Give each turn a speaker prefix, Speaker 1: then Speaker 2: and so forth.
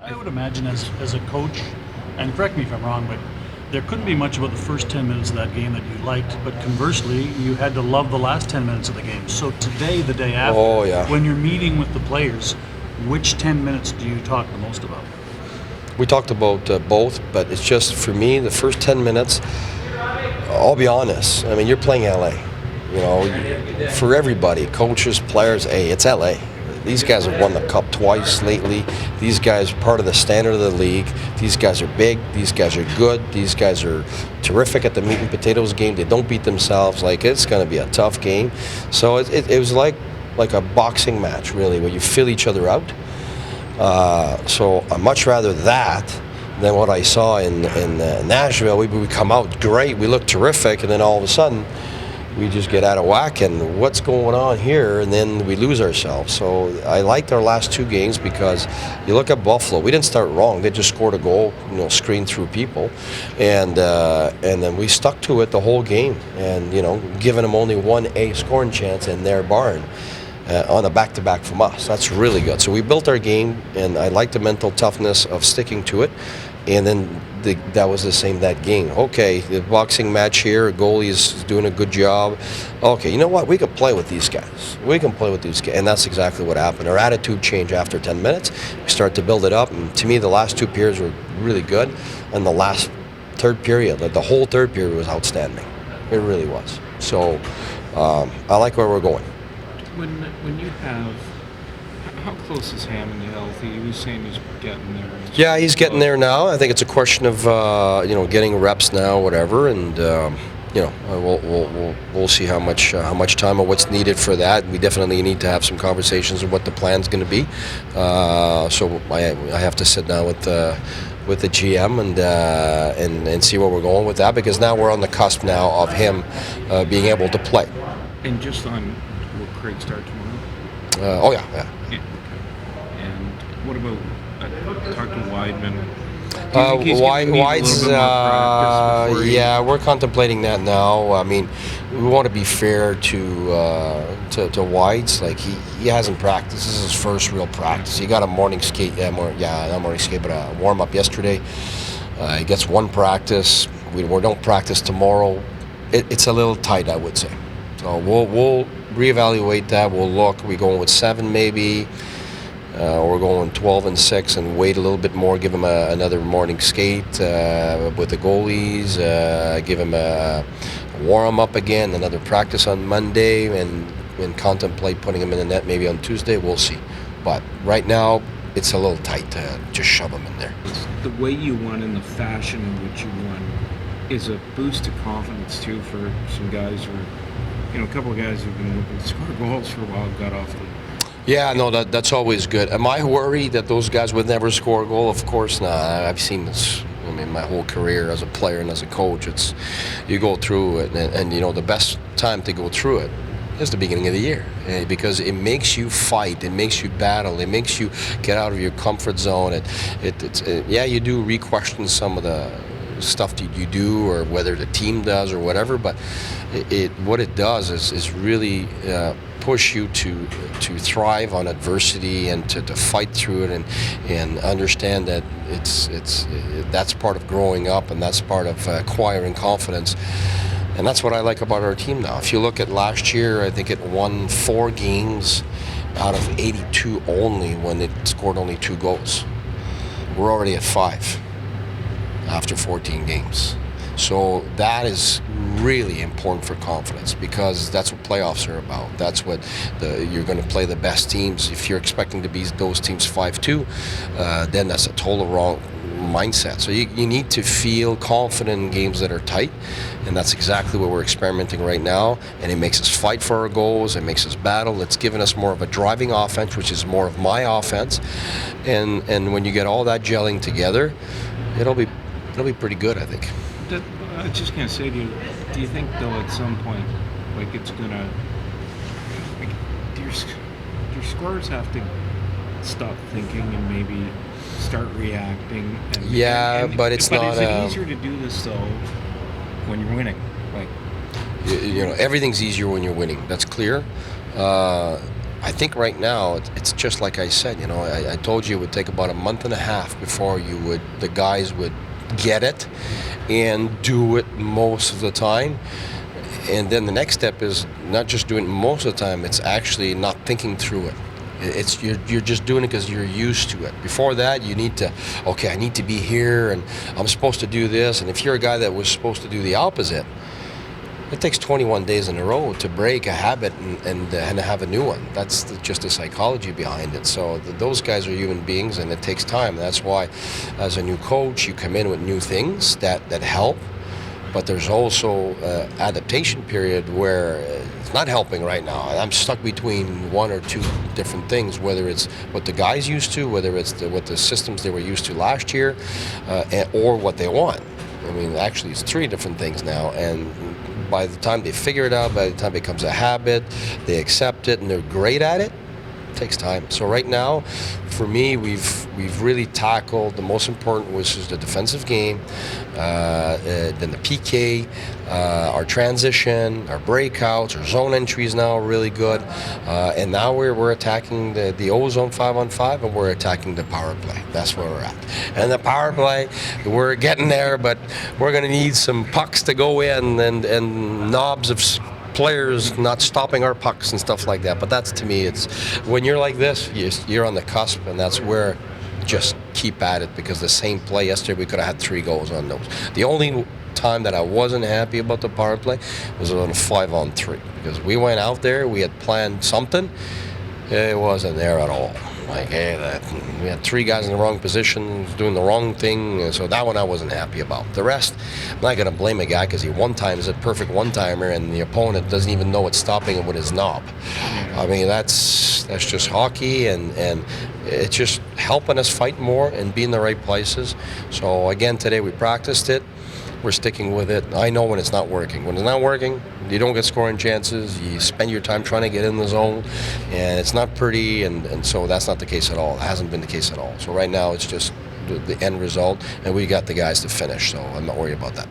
Speaker 1: I would imagine as a coach, and correct me if I'm wrong, but there couldn't be much about the first 10 minutes of that game that you liked, but conversely, you had to love the last 10 minutes of the game. So today, the day after,
Speaker 2: Oh, yeah.
Speaker 1: when you're meeting with the players, which 10 minutes do you talk the most about?
Speaker 2: We talked about both, but it's just for me, the first 10 minutes, I'll be honest. I mean, you're playing LA. You know, for everybody, coaches, players, hey, it's LA. These guys have won the cup twice lately. These guys are part of the standard of the league. These guys are big. These guys are good. These guys are terrific at the meat and potatoes game. They don't beat themselves. Like, it's going to be a tough game. So it was like a boxing match, really, where you fill each other out. So I'd much rather that than what I saw in Nashville. We come out great. We look terrific, and then all of a sudden, we just get out of whack, and what's going on here, and then we lose ourselves. So I liked our last two games because you look at Buffalo, we didn't start wrong. They just scored a goal, screened through people, and then we stuck to it the whole game, and giving them only one scoring chance in their barn. On a back-to-back from us. That's really good. So we built our game, and I like the mental toughness of sticking to it. And then that was the same that game. Okay, the boxing match here, goalie's doing a good job. Okay, you know what? We can play with these guys. We can play with these guys. And that's exactly what happened. Our attitude changed after 10 minutes. We started to build it up. And to me, the last two periods were really good. And the last third period, the whole third period was outstanding. It really was. So I like where we're going.
Speaker 3: When you have, how close is Hammond healthy? He was saying he's getting there.
Speaker 2: Yeah, he's getting there now. I think it's a question of getting reps now, whatever, and we'll see how much time or what's needed for that. We definitely need to have some conversations of what the plan's going to be. So I have to sit down with the GM and see where we're going with that, because now we're on the cusp now of him being able to play.
Speaker 3: And just on. Will Craig start tomorrow?
Speaker 2: Oh yeah.
Speaker 3: Okay. And what about talk to Weidman?
Speaker 2: White's, we're contemplating that now. I mean, we want to be fair to White's. Like he hasn't practiced. This is his first real practice. He got a morning skate. Not morning skate, but a warm up yesterday. He gets one practice. We don't practice tomorrow. It's a little tight, I would say. So we'll reevaluate that. We'll look. We're going with 7 maybe. Or we're going 12 and 6 and wait a little bit more. Give him another morning skate with the goalies. Give him a warm up again. Another practice on Monday, and contemplate putting him in the net maybe on Tuesday. We'll see. But right now, it's a little tight to just shove him in there.
Speaker 3: The way you won and the fashion in which you won is a boost to confidence too for some guys who are. A couple of guys who've been looking to score goals for a while got off the.
Speaker 2: Yeah, no, that's always good. Am I worried that those guys would never score a goal? Of course not. I've seen this. I mean, my whole career as a player and as a coach, you go through it, and the best time to go through it is the beginning of the year, because it makes you fight, it makes you battle, it makes you get out of your comfort zone. You do re-question some of the stuff that you do, or whether the team does, or whatever, but what it does is really push you to thrive on adversity and to fight through it, and understand that that's part of growing up, and that's part of acquiring confidence. And that's what I like about our team now. If you look at last year, I think it won 4 games out of 82 only when it scored only 2 goals. We're already at 5 after 14 games. So that is really important for confidence, because that's what playoffs are about. That's what you're going to play the best teams. If you're expecting to beat those teams 5-2, then that's a total wrong mindset. So you need to feel confident in games that are tight, and that's exactly what we're experimenting right now. And it makes us fight for our goals. It makes us battle. It's given us more of a driving offense, which is more of my offense. And when you get all that gelling together, it'll be pretty good, I think.
Speaker 3: I was just gonna say to you, do you think though at some point, like it's gonna, like, do your scorers have to stop thinking and maybe start reacting?
Speaker 2: But it's not.
Speaker 3: But is it easier to do this though when you're winning? Like,
Speaker 2: everything's easier when you're winning. That's clear. I think right now it's just like I said. I told you it would take about a month and a half before the guys would get it and do it most of the time. And then the next step is not just doing it most of the time, it's actually not thinking through it. You're just doing it because you're used to it. Before that, you need to, okay, I need to be here and I'm supposed to do this. And if you're a guy that was supposed to do the opposite, it takes 21 days in a row to break a habit and have a new one. That's just the psychology behind it. So those guys are human beings and it takes time. That's why as a new coach, you come in with new things that help. But there's also adaptation period where it's not helping right now. I'm stuck between one or two different things, whether it's what the guys used to, whether it's what the systems they were used to last year, or what they want. I mean, actually, it's three different things now. And by the time they figure it out, by the time it becomes a habit, they accept it, and they're great at it, takes time. So right now, for me, we've really tackled the most important, which is the defensive game, then the PK, our transition, our breakouts, our zone entries now are really good, and now we're attacking the O-zone 5-on-5, and we're attacking the power play. That's where we're at. And the power play, we're getting there, but we're going to need some pucks to go in and knobs of players not stopping our pucks and stuff like that. But that's, to me, it's when you're like this, you're on the cusp, and that's where just keep at it, because the same play yesterday, we could have had 3 goals on those. The only time that I wasn't happy about the power play was on a 5-on-3, because we went out there, we had planned something, it wasn't there at all. Like, hey, we had 3 guys in the wrong position, doing the wrong thing, and so that one I wasn't happy about. The rest, I'm not going to blame a guy because he one-times a perfect one-timer, and the opponent doesn't even know what's stopping him with his knob. I mean, that's just hockey, and it's just helping us fight more and be in the right places. So again, today we practiced it. We're sticking with it. I know when it's not working. When it's not working, you don't get scoring chances. You spend your time trying to get in the zone, and it's not pretty, and so that's not the case at all. It hasn't been the case at all. So right now it's just the end result, and we got the guys to finish, so I'm not worried about that.